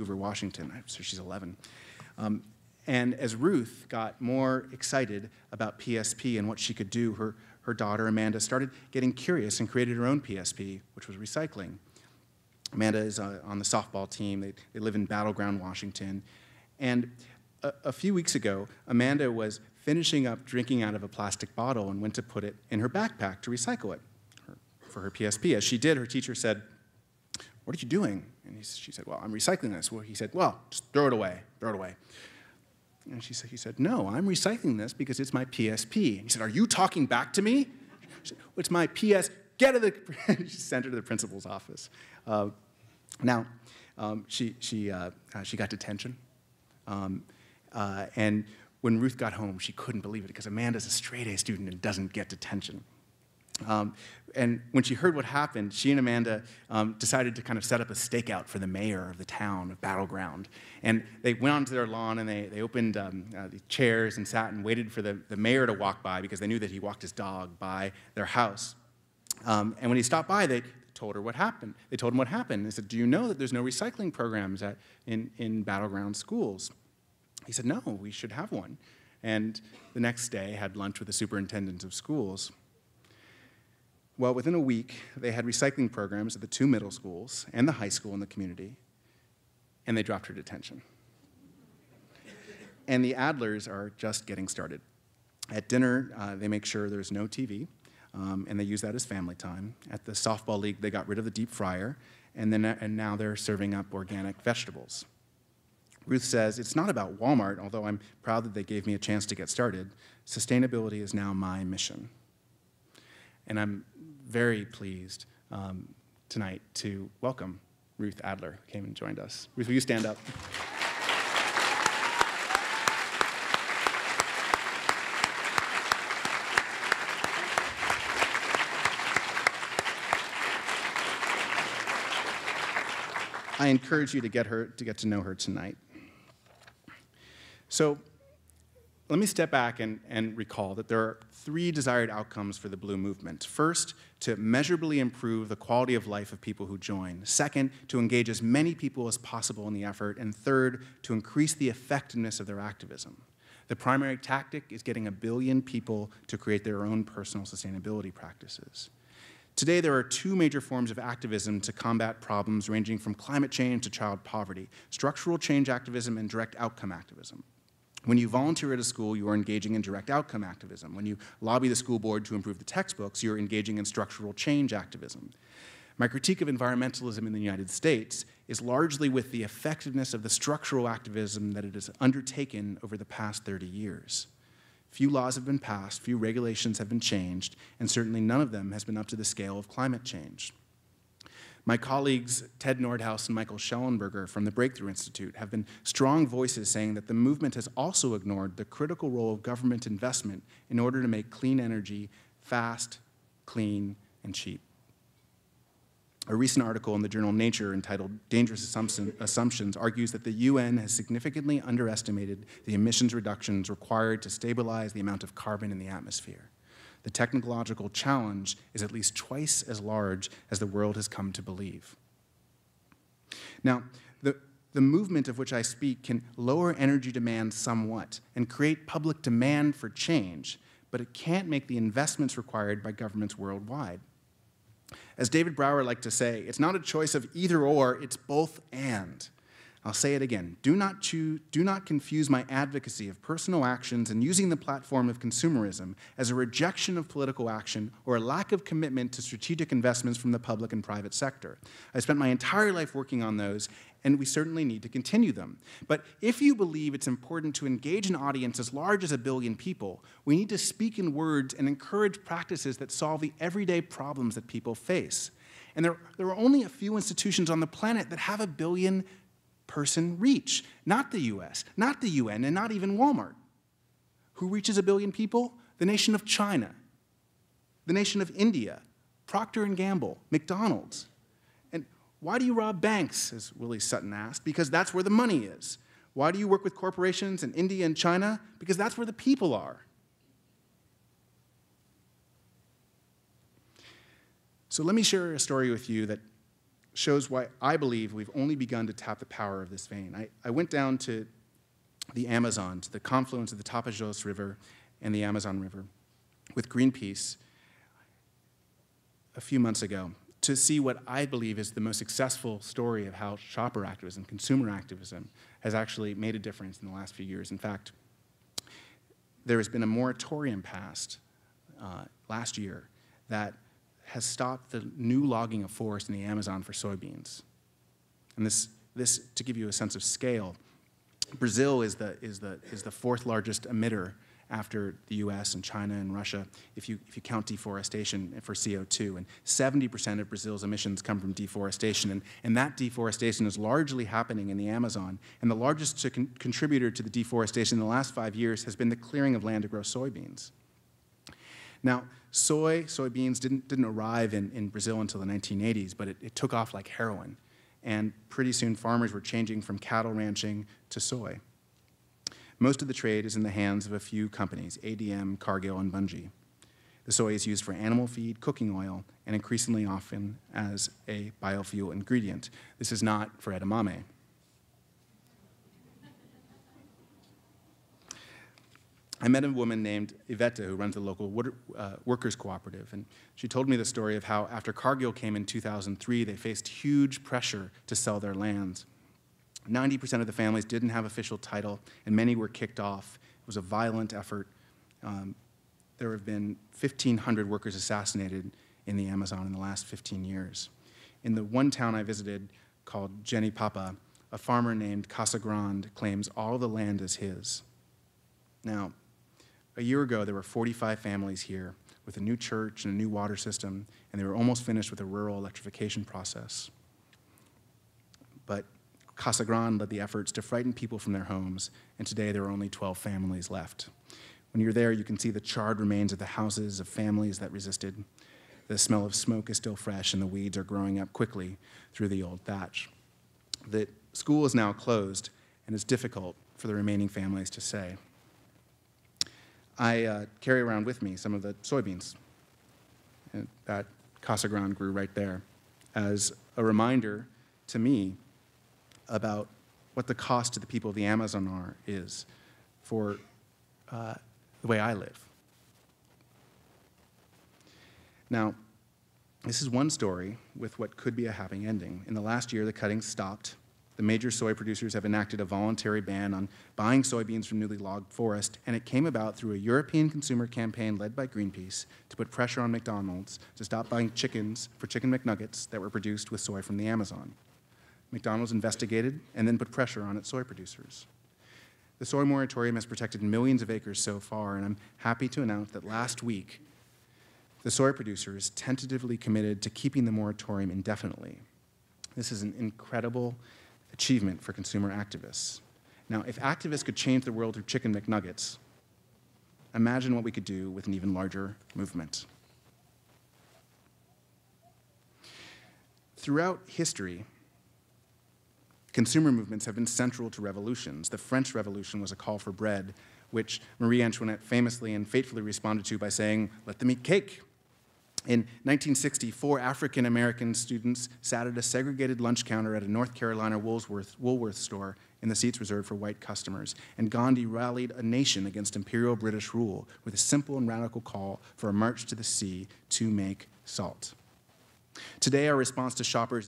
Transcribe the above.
Vancouver, Washington. So she's 11. And as Ruth got more excited about PSP and what she could do, her daughter, Amanda, started getting curious and created her own PSP, which was recycling. Amanda is on the softball team. They live in Battleground, Washington. And a few weeks ago, Amanda was finishing up drinking out of a plastic bottle and went to put it in her backpack to recycle it for her PSP. As she did, her teacher said, "What are you doing?" And she said, "Well, I'm recycling this." Well, he said, "Well, just throw it away, throw it away." And he said, "No, I'm recycling this because it's my PSP." And he said, "Are you talking back to me?" She said, "Well, it's my PS, get to the," she sent her to the principal's office. She got detention. And when Ruth got home, she couldn't believe it because Amanda's a straight-A student and doesn't get detention. And when she heard what happened, she and Amanda decided to kind of set up a stakeout for the mayor of the town of Battleground. And they went onto their lawn and they opened the chairs and sat and waited for the mayor to walk by because they knew that he walked his dog by their house. And when he stopped by, they told her what happened. They told him what happened. They said, "Do you know that there's no recycling programs in Battleground schools?" He said, "No, we should have one." And the next day had lunch with the superintendent of schools. Well, within a week, they had recycling programs at the 2 middle schools and the high school in the community, and they dropped her detention. And the Adlers are just getting started. At dinner, they make sure there's no TV, and they use that as family time. At the softball league, they got rid of the deep fryer, and now they're serving up organic vegetables. Ruth says, "It's not about Walmart, although I'm proud that they gave me a chance to get started. Sustainability is now my mission." And I'm very pleased tonight to welcome Ruth Adler, who came and joined us. Ruth, will you stand up? I encourage you to get to know her tonight. So let me step back and recall that there are 3 desired outcomes for the Blue Movement. First, to measurably improve the quality of life of people who join. Second, to engage as many people as possible in the effort. And third, to increase the effectiveness of their activism. The primary tactic is getting 1 billion people to create their own personal sustainability practices. Today, there are 2 major forms of activism to combat problems ranging from climate change to child poverty: structural change activism and direct outcome activism. When you volunteer at a school, you are engaging in direct outcome activism. When you lobby the school board to improve the textbooks, you're engaging in structural change activism. My critique of environmentalism in the United States is largely with the effectiveness of the structural activism that it has undertaken over the past 30 years. Few laws have been passed, few regulations have been changed, and certainly none of them has been up to the scale of climate change. My colleagues Ted Nordhaus and Michael Schellenberger from the Breakthrough Institute have been strong voices saying that the movement has also ignored the critical role of government investment in order to make clean energy fast, clean, and cheap. A recent article in the journal Nature entitled "Dangerous Assumptions" argues that the UN has significantly underestimated the emissions reductions required to stabilize the amount of carbon in the atmosphere. The technological challenge is at least twice as large as the world has come to believe. Now, the movement of which I speak can lower energy demand somewhat and create public demand for change, but it can't make the investments required by governments worldwide. As David Brower liked to say, it's not a choice of either or, it's both and. I'll say it again. Do not confuse my advocacy of personal actions and using the platform of consumerism as a rejection of political action or a lack of commitment to strategic investments from the public and private sector. I spent my entire life working on those, and we certainly need to continue them. But if you believe it's important to engage an audience as large as 1 billion people, we need to speak in words and encourage practices that solve the everyday problems that people face. And there are only a few institutions on the planet that have 1 billion person reach. Not the US, not the UN, and not even Walmart. Who reaches 1 billion people? The nation of China, the nation of India, Procter & Gamble, McDonald's. And why do you rob banks, as Willie Sutton asked? Because that's where the money is. Why do you work with corporations in India and China? Because that's where the people are. So let me share a story with you that shows why I believe we've only begun to tap the power of this vein. I went down to the Amazon, to the confluence of the Tapajos River and the Amazon River with Greenpeace a few months ago to see what I believe is the most successful story of how shopper activism, consumer activism, has actually made a difference in the last few years. In fact, there has been a moratorium passed last year that has stopped the new logging of forest in the Amazon for soybeans. And this, to give you a sense of scale, Brazil is the fourth largest emitter after the US and China and Russia, if you count deforestation for CO2. And 70% of Brazil's emissions come from deforestation. And that deforestation is largely happening in the Amazon. And the largest contributor to the deforestation in the last 5 years has been the clearing of land to grow soybeans. Now, soybeans didn't arrive in Brazil until the 1980s, but it took off like heroin. And pretty soon farmers were changing from cattle ranching to soy. Most of the trade is in the hands of a few companies, ADM, Cargill, and Bunge. The soy is used for animal feed, cooking oil, and increasingly often as a biofuel ingredient. This is not for edamame. I met a woman named Iveta who runs a local workers' cooperative, and she told me the story of how after Cargill came in 2003, they faced huge pressure to sell their lands. 90% of the families didn't have official title, and many were kicked off. It was a violent effort. There have been 1,500 workers assassinated in the Amazon in the last 15 years. In the one town I visited called Genipapo, a farmer named Casa Grande claims all the land is his. Now, a year ago, there were 45 families here with a new church and a new water system, and they were almost finished with a rural electrification process. But Casa Grande led the efforts to frighten people from their homes, and today there are only 12 families left. When you're there, you can see the charred remains of the houses of families that resisted. The smell of smoke is still fresh, and the weeds are growing up quickly through the old thatch. The school is now closed, and it's difficult for the remaining families to say. I carry around with me some of the soybeans that Casa Grande grew right there as a reminder to me about what the cost to the people of the Amazon is for the way I live. Now, this is one story with what could be a happy ending. In the last year, the cutting stopped. The major soy producers have enacted a voluntary ban on buying soybeans from newly logged forest, and it came about through a European consumer campaign led by Greenpeace to put pressure on McDonald's to stop buying chickens for Chicken McNuggets that were produced with soy from the Amazon. McDonald's investigated and then put pressure on its soy producers. The soy moratorium has protected millions of acres so far, and I'm happy to announce that last week, the soy producers tentatively committed to keeping the moratorium indefinitely. This is an incredible achievement for consumer activists. Now, if activists could change the world through Chicken McNuggets, imagine what we could do with an even larger movement. Throughout history, consumer movements have been central to revolutions. The French Revolution was a call for bread, which Marie Antoinette famously and fatefully responded to by saying, "Let them eat cake." In 1960, 4 African-American students sat at a segregated lunch counter at a North Carolina Woolworth store in the seats reserved for white customers, and Gandhi rallied a nation against imperial British rule with a simple and radical call for a march to the sea to make salt. Today, our response to shoppers